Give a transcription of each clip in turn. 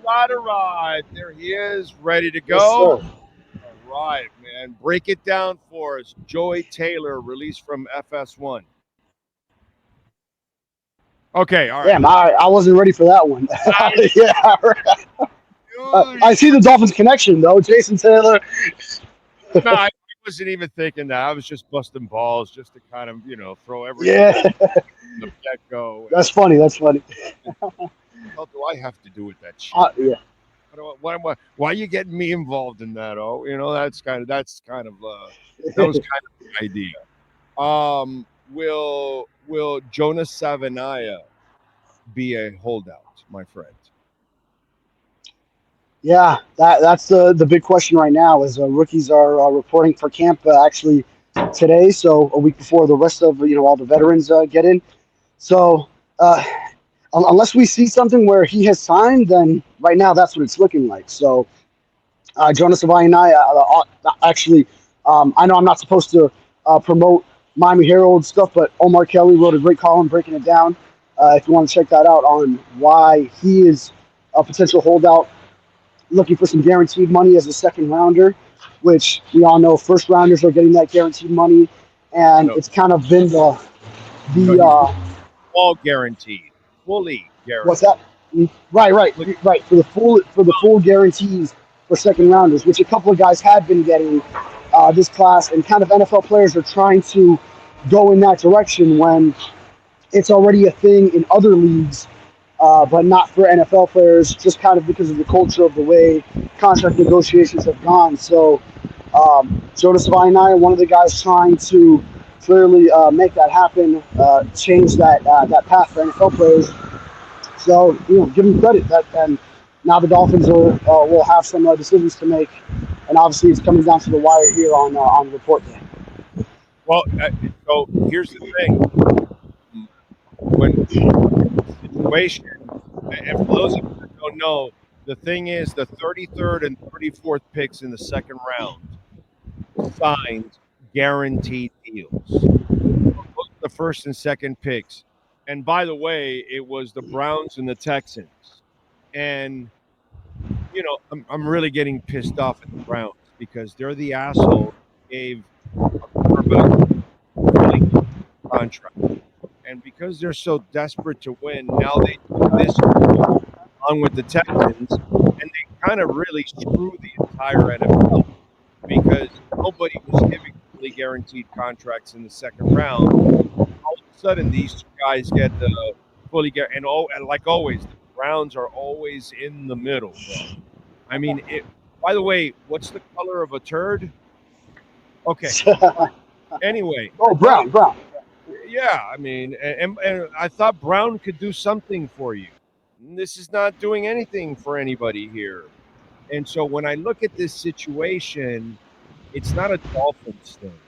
right. There he is, ready to Yes, go. sir. All right, man. Break it down for us. Joey Taylor, released from FS1. Okay, all right. Damn, I wasn't ready for that one. Yeah, right. I see the Dolphins connection though. Jason Taylor. No, I wasn't even thinking that. I was just busting balls just to kind of, throw everything Yeah, from the get-go. that's funny. That's funny. What the hell do I have to do with that shit? Yeah. Why are you getting me involved in that? Oh, that was kind of the idea. Will Jonas Savanaya be a holdout, my friend? Yeah, that's the big question right now. Is rookies are reporting for camp actually today, so a week before the rest of all the veterans get in. So unless we see something where he has signed, then right now that's what it's looking like. So Jonas Savai and I actually, I know I'm not supposed to promote Miami Herald stuff, but Omar Kelly wrote a great column breaking it down. If you want to check that out on why he is a potential holdout, looking for some guaranteed money as a second rounder, which we all know first rounders are getting that guaranteed money, and No, it's kind of been no, the he's all guaranteed, fully what's guaranteed. that? Right. For the full guarantees for second rounders, which a couple of guys had been getting this class, and kind of NFL players are trying to go in that direction when it's already a thing in other leagues, but not for NFL players, just kind of because of the culture of the way contract negotiations have gone. So Jonas Savai and I are one of the guys trying to clearly make that happen, change that path for NFL players. So give them credit that, and now the Dolphins will have some decisions to make, and obviously it's coming down to the wire here on report day. Well, so here's the thing: when situation, and for those of you that don't know, the thing is the 33rd and 34th picks in the second round signed guaranteed deals. The first and second picks, and by the way, it was the Browns and the Texans, and I'm really getting pissed off at the Browns because they're the asshole who gave a quarterback a fully contract. And because they're so desperate to win, now they do this along with the Texans, and they kind of really screw the entire NFL because nobody was giving fully guaranteed contracts in the second round. All of a sudden, these two guys get the fully guaranteed, and like always, the Browns are always in the middle, bro. I mean, by the way, what's the color of a turd? Okay. Anyway, Oh, Brown. yeah, I mean, and I thought Brown could do something for you. This is not doing anything for anybody here. And so when I look at this situation, it's not a Dolphins thing.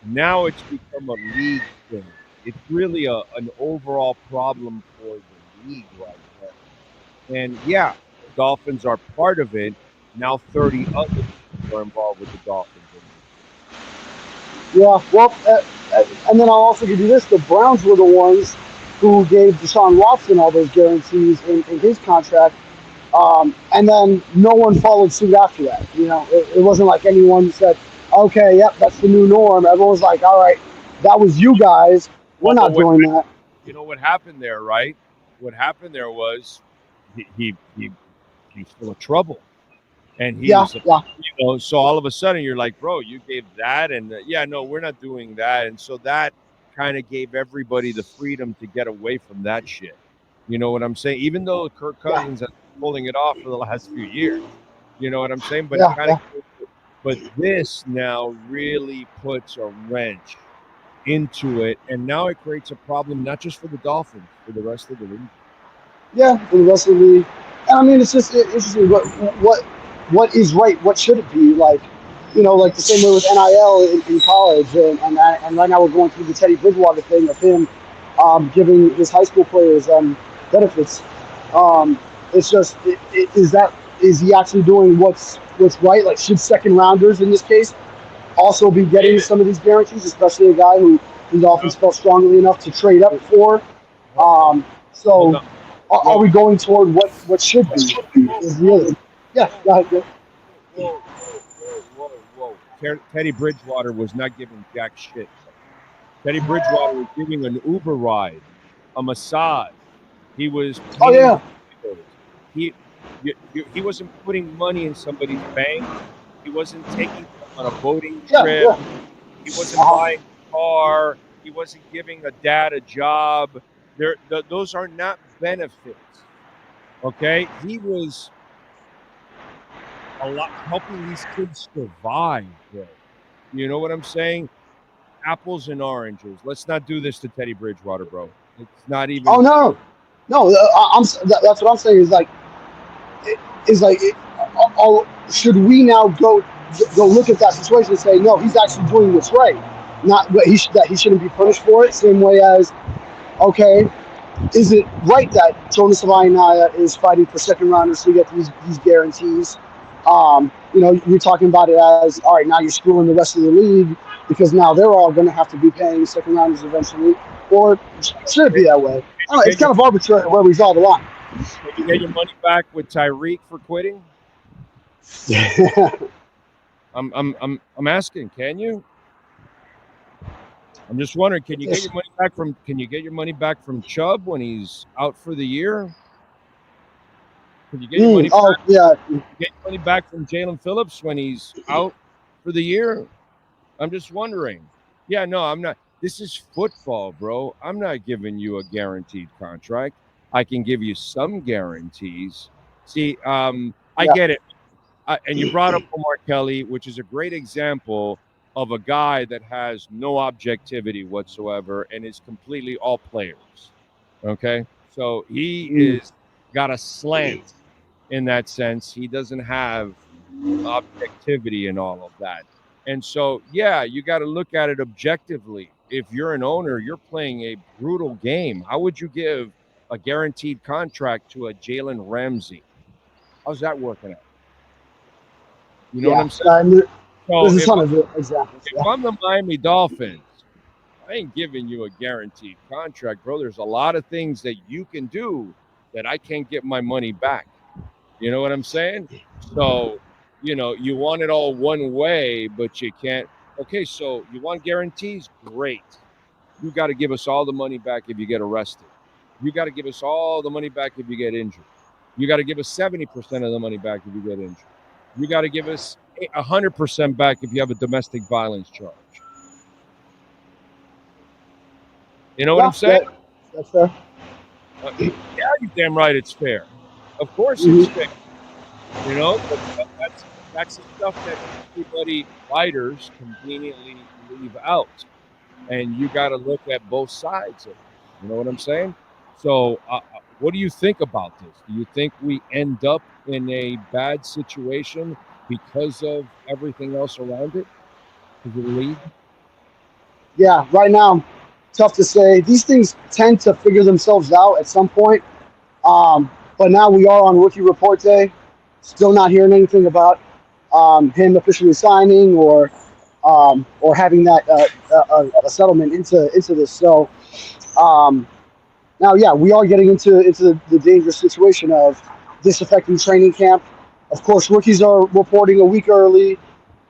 Now it's become a league thing. It's really an overall problem for the league right now. And yeah, the Dolphins are part of it. Now 30 others are involved with the Dolphins. Yeah, well, and then I'll also give you this: the Browns were the ones who gave Deshaun Watson all those guarantees in his contract, and then no one followed suit after that. It wasn't like anyone said, "Okay, yep, that's the new norm." Everyone was like, "All right, that was you guys. We're not doing that." You know what happened there, right? What happened there was he's full of trouble, and Yeah. so all of a sudden you're like, bro, you gave that, and yeah, no, we're not doing that, and so that kind of gave everybody the freedom to get away from that shit. You know what I'm saying? Even though Kirk Cousins has been pulling it off for the last few years, you know what I'm saying? But it kind of, but this now really puts a wrench into it, and now it creates a problem not just for the Dolphins, for the rest of the league. Yeah, for the rest of the league. And I mean, it's just interesting. What is right? What should it be? Like the same way with NIL in college, and right now we're going through the Teddy Bridgewater thing of him giving his high school players benefits. It's just, is he actually doing what's right? Like, should second rounders in this case also be getting some of these guarantees, especially a guy who the Dolphins felt strongly enough to trade up for? So are we going toward what should be? Is the other. Yeah, go ahead. Go. Whoa. Teddy Bridgewater was not giving jack shit. Teddy Bridgewater was giving an Uber ride, a massage. He was Oh painting yeah, the windows. He wasn't putting money in somebody's bank. He wasn't taking them on a boating trip. yeah. He wasn't Uh-huh. buying a car. He wasn't giving a dad a job. Those are not benefits. Okay, he was a lot helping these kids survive, bro. You know what I'm saying? Apples and oranges. Let's not do this to Teddy Bridgewater, bro. It's not Oh even. no, no. That's what I'm saying. Is like, should we now go look at that situation and say no, he's actually doing this right, not that he shouldn't be punished for it. Same way as, okay, is it right that Jonas is fighting for second rounders to get these guarantees? You're talking about it as, all right, now you're screwing the rest of the league because now they're all going to have to be paying second rounders eventually, or should it be that way? You It's get your kind of arbitrary where we draw the line. Can you get your money back with Tyreek for quitting? I'm asking. Can you? I'm just wondering. Can you get Yes. your money back from? Can you get your money back from Chubb when he's out for the year? Can you get your money Oh back? yeah. Get your money back from Jalen Phillips when he's out for the year? I'm just wondering. Yeah, no, I'm not. This is football, bro. I'm not giving you a guaranteed contract. I can give you some guarantees. See, I Yeah. get it. And you brought up Omar Kelly, which is a great example of a guy that has no objectivity whatsoever and is completely all players. Okay, so he Mm. is got a slant in that sense. He doesn't have objectivity and all of that. And so, yeah, you got to look at it objectively. If you're an owner, you're playing a brutal game. How would you give a guaranteed contract to a Jalen Ramsey? How's that working out? You know what Yeah. I'm saying? So There's a ton of examples. if Yeah. I'm the Miami Dolphins, I ain't giving you a guaranteed contract, bro. There's a lot of things that you can do that I can't get my money back. You know what I'm saying? So, you want it all one way, but you can't. Okay, so you want guarantees? Great. You got to give us all the money back if you get arrested. You got to give us all the money back if you get injured. You got to give us 70% of the money back if you get injured. You got to give us 100% back if you have a domestic violence charge. You know what I'm Yeah. saying? That's fair. Yeah, you damn right it's fair. Of course it's Hmm. fair. But that's the stuff that everybody writers conveniently leave out, and you got to look at both sides of it. You know what I'm saying? So, what do you think about this? Do you think we end up in a bad situation because of everything else around it? Because of the league? Yeah. Right now, tough to say. These things tend to figure themselves out at some point. But now we are on rookie report day. Still not hearing anything about him officially signing or having that a settlement into this. So um, now, yeah, we are getting into the dangerous situation of this affecting training camp. Of course, rookies are reporting a week early.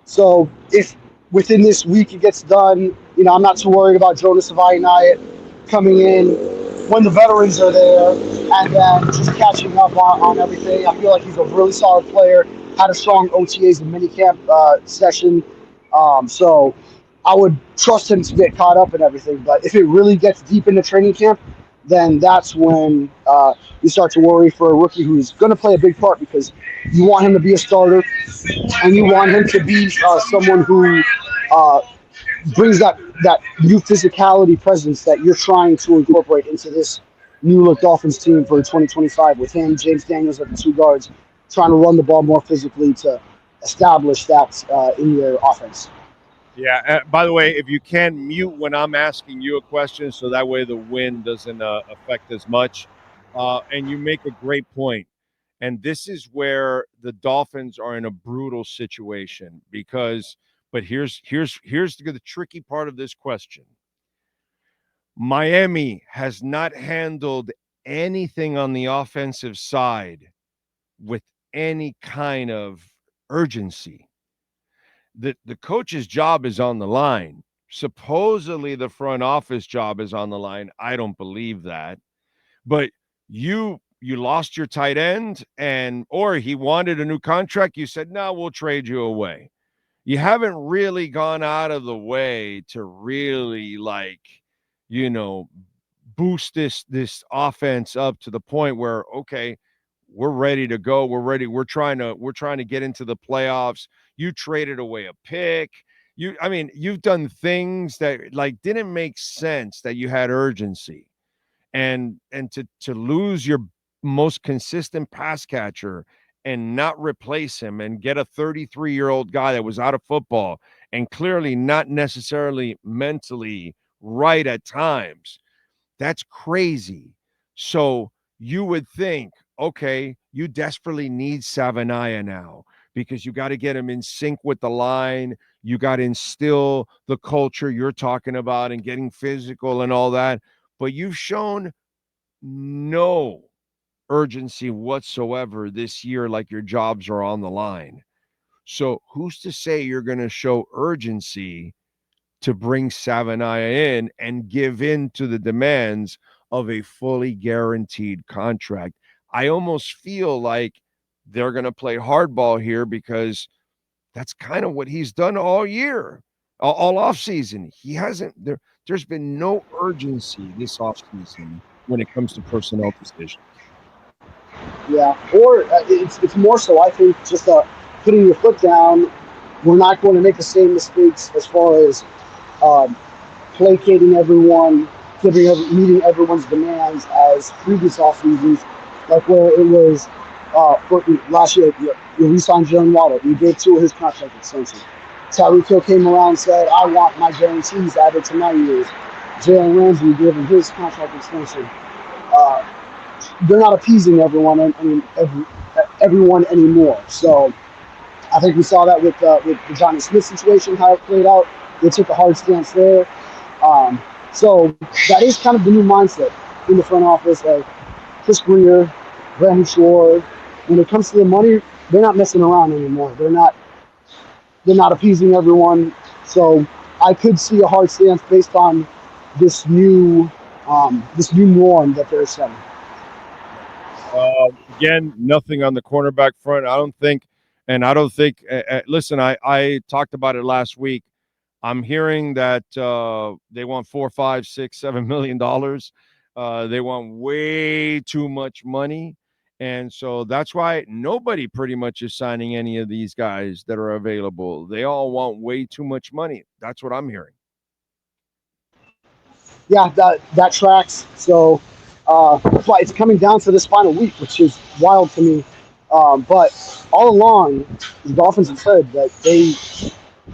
So if within this week it gets done, I'm not too worried about Jonas coming in when the veterans are there and then just catching up on everything. I feel like he's a really solid player. Had a strong OTAs and minicamp session. So I would trust him to get caught up and everything. But if it really gets deep into training camp, then that's when you start to worry for a rookie who's going to play a big part because you want him to be a starter and you want him to be someone who uh, brings that new physicality presence that you're trying to incorporate into this new look Dolphins team for 2025 with him, James Daniels at the two guards, trying to run the ball more physically to establish that in your offense. Yeah. By the way, if you can mute when I'm asking you a question, so that way the wind doesn't affect as much. And you make a great point. And this is where the Dolphins are in a brutal situation because. But here's the tricky part of this question. Miami has not handled anything on the offensive side with any kind of urgency. The coach's job is on the line. Supposedly the front office job is on the line. I don't believe that. But you lost your tight end, and or he wanted a new contract. You said, no, we'll trade you away. You haven't really gone out of the way to really, like, you know, boost this offense up to the point where, okay, we're ready to go. We're ready. We're trying to get into the playoffs. You traded away a pick. I mean, you've done things that like didn't make sense, that you had urgency. And to lose your most consistent pass catcher and not replace him and get a 33-year-old guy that was out of football and clearly not necessarily mentally right at times, that's crazy. So you would think, okay, you desperately need Savanaya now because you got to get him in sync with the line. You got to instill the culture you're talking about and getting physical and all that. But you've shown no urgency whatsoever this year, like your jobs are on the line. So who's to say you're going to show urgency to bring Savanaya in and give in to the demands of a fully guaranteed contract? I almost feel like they're going to play hardball here because that's kind of what he's done all year, all offseason. He hasn't there's been no urgency this offseason when it comes to personnel decisions. Yeah, or it's more so. I think just putting your foot down. We're not going to make the same mistakes as far as um, placating everyone, meeting everyone's demands as previous off seasons, like where it was for last year. You re-signed Jalen Waddle. You gave Tua his contract extension. Tyreek Hill came around and said, "I want my guarantees added to my years." Jalen Ramsey gave him his contract extension. Uh, they're not appeasing everyone anymore. So I think we saw that with the Johnny Smith situation, how it played out. They took a hard stance there. So that is kind of the new mindset in the front office of Chris Greer, Brandon Shore. When it comes to the money, they're not messing around anymore. They're not appeasing everyone. So I could see a hard stance based on this new norm that they're setting. Again, nothing on the cornerback front. I don't think. Listen, I talked about it last week. I'm hearing that they want $4, $5, $6, $7 million. They want way too much money, and so that's why nobody pretty much is signing any of these guys that are available. They all want way too much money. That's what I'm hearing. Yeah, that tracks. So that's why it's coming down to this final week, which is wild to me. But all along, the Dolphins have said that they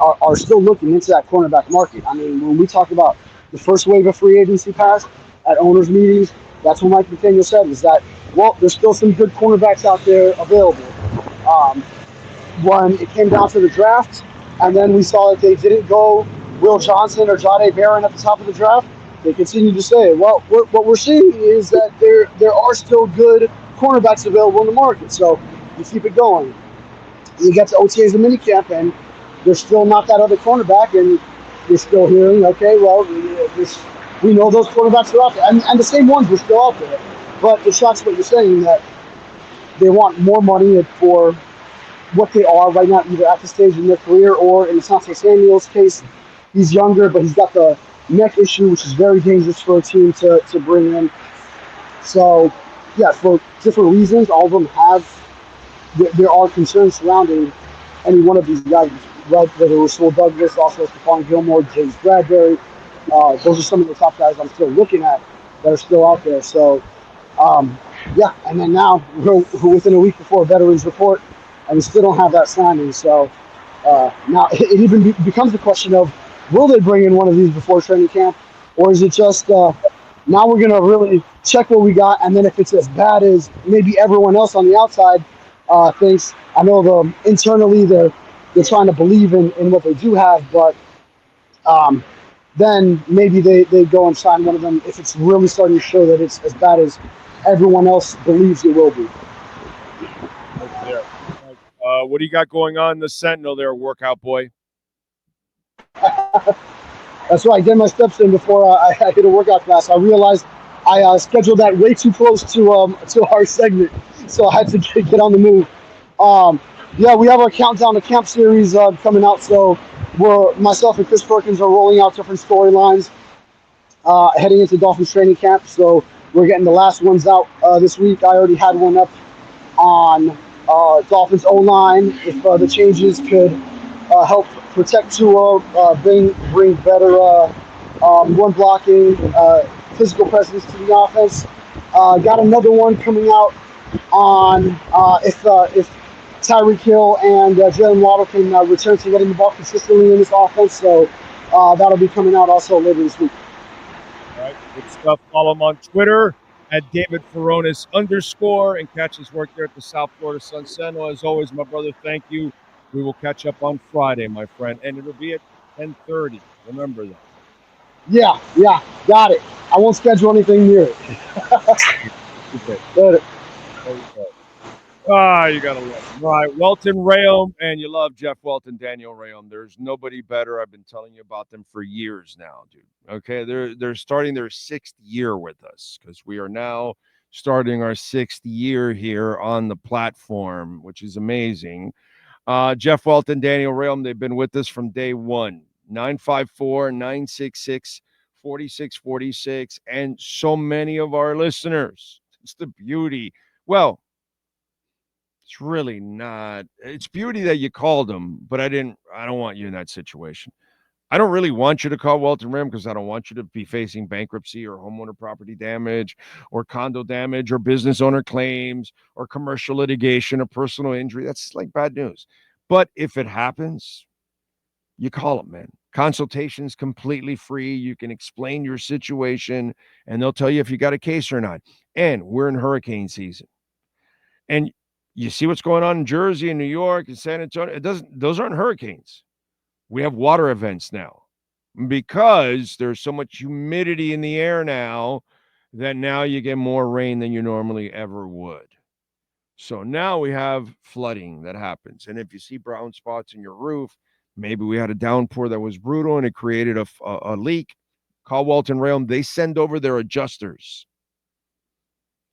are still looking into that cornerback market. I mean, when we talk about the first wave of free agency pass at owners' meetings, that's what Mike McDaniel said, is that, well, there's still some good cornerbacks out there available. Um, when it came down to the draft, and then we saw that they didn't go Will Johnson or Jahdae Barron at the top of the draft, they continued to say, well, what we're seeing is that there are still good cornerbacks available in the market. So you keep it going. You get to OTAs and minicamp, and there's still not that other cornerback, and you're still hearing, okay, well, we know those cornerbacks are out there, and the same ones were still out there. But it shocks what you're saying, that they want more money for what they are right now, either at the stage in their career or in Asante Samuel's case, he's younger, but he's got the neck issue, which is very dangerous for a team to bring in. So, yeah, for different reasons, all of them there are concerns surrounding any one of these guys, whether it was Will Douglas, also Stephon Gilmore, James Bradbury. Those are some of the top guys I'm still looking at that are still out there. So, yeah, and then now we're within a week before a veterans report, and we still don't have that signing. So now it even becomes the question of, will they bring in one of these before training camp, or is it just now we're going to really check what we got, and then if it's as bad as maybe everyone else on the outside thinks, I know internally they're trying to believe in what they do have, but then maybe they go and sign one of them if it's really starting to show that it's as bad as everyone else believes it will be. There. What do you got going on in the Sentinel there, workout boy? That's why I get my steps in before I hit a workout class. I realized I scheduled that way too close to our segment, so I had to get on the move. Yeah, we have our countdown to camp series coming out. So myself and Chris Perkins are rolling out different storylines heading into Dolphins training camp. So we're getting the last ones out this week. I already had one up on Dolphins O-line. If the changes could help protect Tua, bring better run blocking, physical presence to the offense. Got another one coming out on if Tyreek Hill and Jalen Waddle can return to getting the ball consistently in this offense. So that'll be coming out also later this week. All right, good stuff. Follow him on Twitter at David Furones _ and catch his work there at the South Florida Sun Sentinel. As always, my brother, thank you. We will catch up on Friday, my friend, and it'll be at 10:30. Remember that. Yeah, got it. I won't schedule anything near it. Okay. You gotta love him. All right, Welt Rheaume, and you love Jeff Welt and Daniel Rheaume. There's nobody better. I've been telling you about them for years now, dude. Okay, they're starting their 6th year with us because we are now starting our 6th year here on the platform, which is amazing. Jeff Welt and Daniel Rheaume, they've been with us from day one. 954-966-4646, and so many of our listeners. It's the beauty. Well, it's really not. It's beauty that you called them, but I don't want you in that situation. I don't really want you to call Welt Rheaume because I don't want you to be facing bankruptcy or homeowner property damage or condo damage or business owner claims or commercial litigation or personal injury. That's like bad news. But if it happens, you call them, man. Consultation's completely free. You can explain your situation and they'll tell you if you got a case or not. And we're in hurricane season. And you see what's going on in Jersey and New York and San Antonio. Those aren't hurricanes. We have water events now because there's so much humidity in the air now that now you get more rain than you normally ever would. So now we have flooding that happens. And if you see brown spots in your roof, maybe we had a downpour that was brutal and it created a leak. Call Welt Rheaume. They send over their adjusters.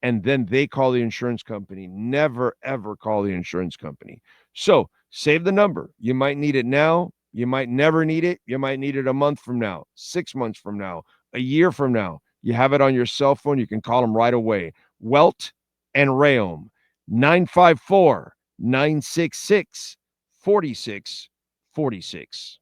And then they call the insurance company. Never, ever call the insurance company. So save the number. You might need it now. You might never need it. You might need it a month from now, 6 months from now, a year from now. You have it on your cell phone. You can call them right away. Welt and Rheaume, 954-966-4646.